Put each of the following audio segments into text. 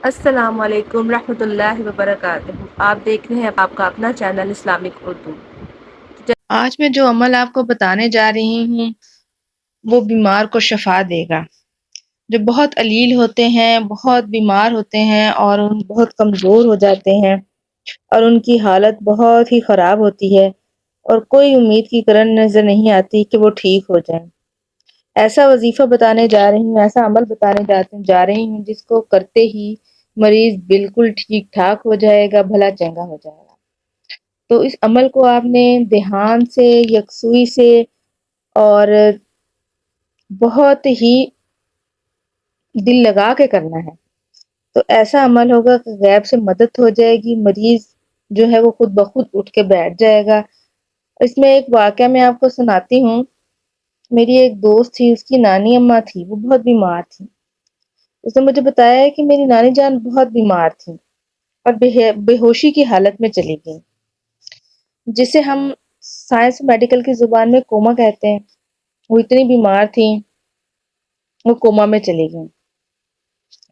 السلام علیکم رحمۃ اللہ وبرکاتہ، آپ دیکھ رہے ہیں آپ کا اپنا چینل اسلامک اردو۔ آج میں جو عمل آپ کو بتانے جا رہی ہوں وہ بیمار کو شفا دے گا۔ جو بہت علیل ہوتے ہیں، بہت بیمار ہوتے ہیں اور بہت کمزور ہو جاتے ہیں اور ان کی حالت بہت ہی خراب ہوتی ہے اور کوئی امید کی کرن نظر نہیں آتی کہ وہ ٹھیک ہو جائیں۔ ایسا وظیفہ بتانے جا رہی ہوں، ایسا عمل بتانے جا رہی ہوں جس کو کرتے ہی مریض بالکل ٹھیک ٹھاک ہو جائے گا، بھلا چنگا ہو جائے گا۔ تو اس عمل کو آپ نے دھیان سے، یکسوئی سے اور بہت ہی دل لگا کے کرنا ہے۔ تو ایسا عمل ہوگا کہ غیب سے مدد ہو جائے گی، مریض جو ہے وہ خود بخود اٹھ کے بیٹھ جائے گا۔ اس میں ایک واقعہ میں آپ کو سناتی ہوں۔ میری ایک دوست تھی، اس کی نانی اماں تھی، وہ بہت بیمار تھی۔ اس نے مجھے بتایا ہے کہ میری نانی جان بہت بیمار تھی اور بے ہوشی کی حالت میں چلی گئی، جسے ہم سائنس میڈیکل کی زبان میں کوما کہتے ہیں۔ وہ اتنی بیمار تھی، وہ کوما میں چلی گئی۔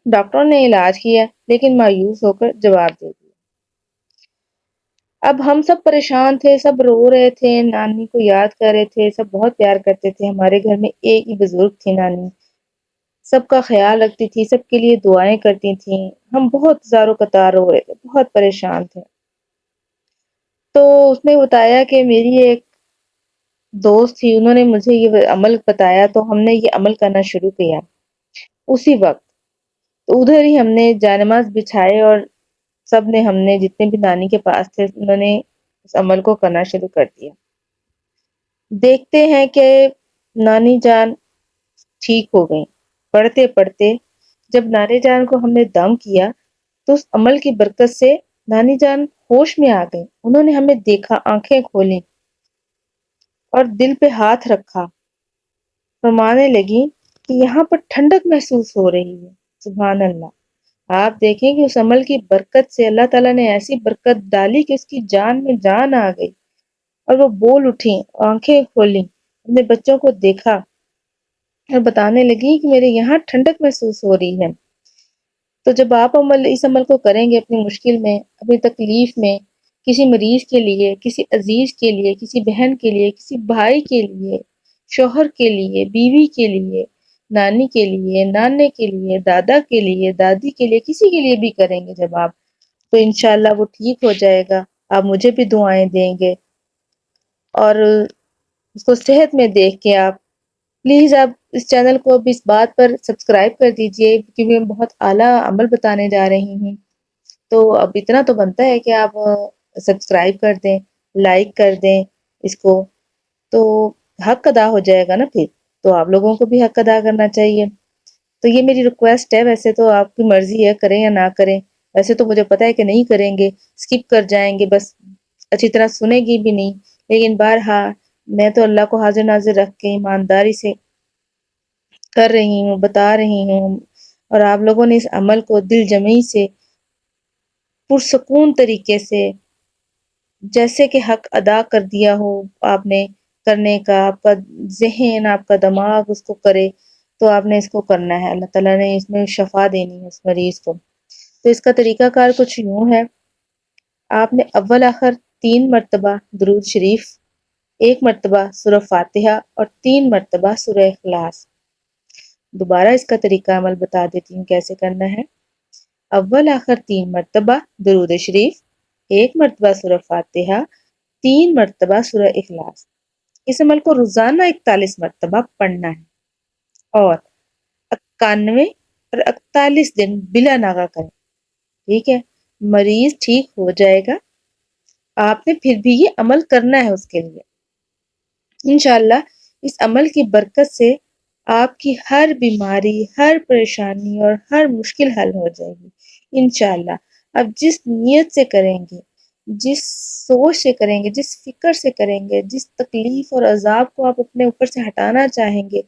ڈاکٹروں نے علاج کیا لیکن مایوس ہو کر جواب دے دیا۔ اب ہم سب پریشان تھے، سب رو رہے تھے، نانی کو یاد کر رہے تھے، سب بہت پیار کرتے تھے۔ ہمارے گھر میں ایک ہی بزرگ تھی نانی، سب کا خیال رکھتی تھی، سب کے لیے دعائیں کرتی تھیں۔ ہم بہت زاروں قطار رو رہے تھے، بہت پریشان تھے۔ تو اس نے بتایا کہ میری ایک دوست تھی، انہوں نے مجھے یہ عمل بتایا تو ہم نے یہ عمل کرنا شروع کیا اسی وقت۔ تو ادھر ہی ہم نے جانماز بچھائے اور سب نے، ہم نے جتنے بھی نانی کے پاس تھے، انہوں نے اس عمل کو کرنا شروع کر دیا۔ دیکھتے ہیں کہ نانی جان ٹھیک ہو گئی۔ پڑھتے پڑھتے جب نانی جان کو ہم نے دم کیا تو اس عمل کی برکت سے نانی جان ہوش میں آ گئی۔ انہوں نے ہمیں دیکھا، آنکھیں کھولیں اور دل پہ ہاتھ رکھا، فرمانے لگی کہ یہاں پر ٹھنڈک محسوس ہو رہی ہے۔ سبحان اللہ! آپ دیکھیں کہ اس عمل کی برکت سے اللہ تعالیٰ نے ایسی برکت ڈالی کہ اس کی جان میں جان آ گئی اور وہ بول اٹھی، آنکھیں کھولیں، اپنے بچوں کو دیکھا اور بتانے لگی کہ میرے یہاں ٹھنڈک محسوس ہو رہی ہے۔ تو جب آپ اس عمل کو کریں گے اپنی مشکل میں، اپنی تکلیف میں، کسی مریض کے لیے، کسی عزیز کے لیے، کسی بہن کے لیے، کسی بھائی کے لیے، شوہر کے لیے، بیوی کے لیے، نانی کے لیے، نانے کے لیے، دادا کے لیے، دادی کے لیے، کسی کے لیے بھی کریں گے جب آپ، تو انشاءاللہ وہ ٹھیک ہو جائے گا۔ آپ مجھے بھی دعائیں دیں گے اور اس کو صحت میں دیکھ کے آپ پلیز آپ اس چینل کو اب اس بات پر سبسکرائب کر دیجئے، کیونکہ میں بہت اعلیٰ عمل بتانے جا رہی ہوں۔ تو اب اتنا تو بنتا ہے کہ آپ سبسکرائب کر دیں، لائک کر دیں اس کو، تو حق ادا ہو جائے گا نا پھر۔ تو آپ لوگوں کو بھی حق ادا کرنا چاہیے۔ تو یہ میری ریکویسٹ ہے، ویسے تو آپ کی مرضی ہے کریں یا نہ کریں، ویسے تو مجھے پتا ہے کہ نہیں کریں گے، اسکپ کر جائیں گے، بس اچھی طرح سنیں گی بھی نہیں، لیکن بہرحال میں تو اللہ کو حاضر ناظر رکھ کے ایمانداری سے کر رہی ہوں، بتا رہی ہوں، اور آپ لوگوں نے اس عمل کو دل جمعی سے، پرسکون طریقے سے، جیسے کہ حق ادا کر دیا ہو آپ نے کرنے کا، آپ کا ذہن، آپ کا دماغ اس کو کرے، تو آپ نے اس کو کرنا ہے۔ اللہ تعالیٰ نے اس میں شفا دینی ہے اس مریض کو۔ تو اس کا طریقہ کار کچھ یوں ہے، آپ نے اول آخر 3 مرتبہ درود شریف، 1 مرتبہ سورہ فاتحہ اور 3 مرتبہ سورہ اخلاص۔ دوبارہ اس کا طریقہ عمل بتا دیتی ہوں کیسے کرنا ہے۔ اول آخر 3 مرتبہ درود شریف، 1 مرتبہ سورہ فاتحہ، 3 مرتبہ سورہ اخلاص۔ اس عمل کو روزانہ 41 مرتبہ پڑھنا ہے اور 91 اور 41 دن بلا ناغہ کریں، ٹھیک ہے؟ مریض ٹھیک ہو جائے گا، آپ نے پھر بھی یہ عمل کرنا ہے اس کے لیے۔ انشاءاللہ اس عمل کی برکت سے آپ کی ہر بیماری، ہر پریشانی اور ہر مشکل حل ہو جائے گی انشاءاللہ۔ اب جس نیت سے کریں گے، جس سوچ سے کریں گے، جس فکر سے کریں گے، جس تکلیف اور عذاب کو آپ اپنے اوپر سے ہٹانا چاہیں گے،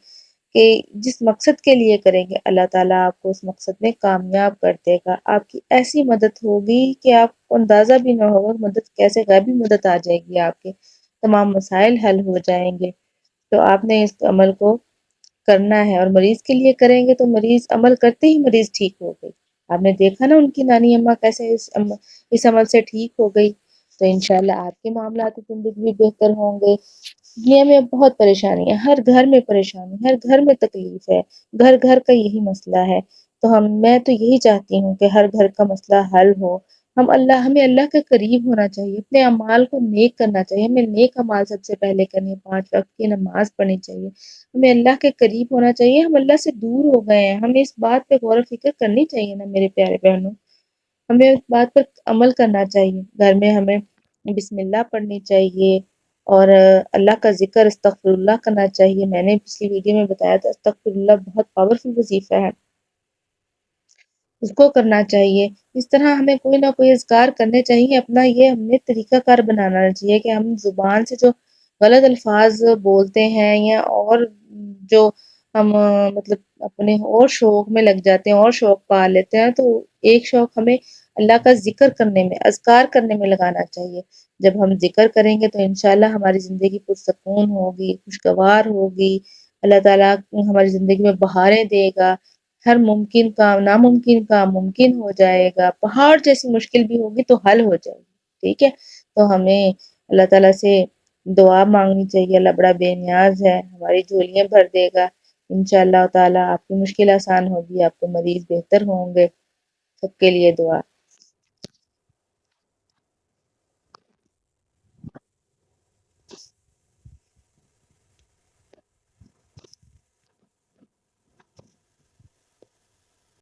کہ جس مقصد کے لیے کریں گے، اللہ تعالیٰ آپ کو اس مقصد میں کامیاب کر دے گا۔ آپ کی ایسی مدد ہوگی کہ آپ کو اندازہ بھی نہ ہوگا مدد کیسے، غیبی مدد آ جائے گی، آپ کے تمام مسائل حل ہو جائیں گے۔ تو آپ نے اس عمل کو کرنا ہے، اور مریض کے لیے کریں گے تو مریض عمل کرتے ہی مریض ٹھیک ہو گئی۔ آپ نے دیکھا نا ان کی نانی اماں کیسے اس عمل سے ٹھیک ہو گئی، تو انشاءاللہ آپ کے معاملات زندگی بھی بہتر ہوں گے۔ دنیا میں بہت پریشانی ہے، ہر گھر میں پریشانی، ہر گھر میں تکلیف ہے، گھر گھر کا یہی مسئلہ ہے۔ تو میں تو یہی چاہتی ہوں کہ ہر گھر کا مسئلہ حل ہو۔ ہمیں اللہ کے قریب ہونا چاہیے، اپنے اعمال کو نیک کرنا چاہیے، ہمیں نیک اعمال سب سے پہلے کرنی ہے، 5 وقت کی نماز پڑھنی چاہیے، ہمیں اللہ کے قریب ہونا چاہیے۔ ہم اللہ سے دور ہو گئے ہیں، ہمیں اس بات پہ غور و فکر کرنی چاہیے نا میرے پیارے بہنوں، ہمیں اس بات پر عمل کرنا چاہیے۔ گھر میں ہمیں بسم اللہ پڑھنی چاہیے اور اللہ کا ذکر استغفر اللہ کرنا چاہیے۔ میں نے پچھلی ویڈیو میں بتایا تھا استغفر اللہ بہت پاورفل وظیفہ ہے، اس کو کرنا چاہیے۔ اس طرح ہمیں کوئی نہ کوئی اذکار کرنے چاہیے، اپنا یہ ہم نے طریقہ کار بنانا چاہیے کہ ہم زبان سے جو غلط الفاظ بولتے ہیں یا اور جو ہم مطلب اپنے اور شوق میں لگ جاتے ہیں اور شوق پا لیتے ہیں، تو ایک شوق ہمیں اللہ کا ذکر کرنے میں، اذکار کرنے میں لگانا چاہیے۔ جب ہم ذکر کریں گے تو انشاءاللہ ہماری زندگی پرسکون ہوگی، خوشگوار ہوگی، اللہ تعالیٰ ہماری زندگی میں بہاریں دے گا، ہر ممکن کام ناممکن کام ممکن ہو جائے گا، پہاڑ جیسی مشکل بھی ہوگی تو حل ہو جائے گی، ٹھیک ہے؟ تو ہمیں اللہ تعالیٰ سے دعا مانگنی چاہیے، اللہ بڑا بے نیاز ہے، ہماری جھولیاں بھر دے گا انشاءاللہ تعالیٰ، آپ کی مشکل آسان ہوگی، آپ کے مریض بہتر ہوں گے۔ سب کے لیے دعا۔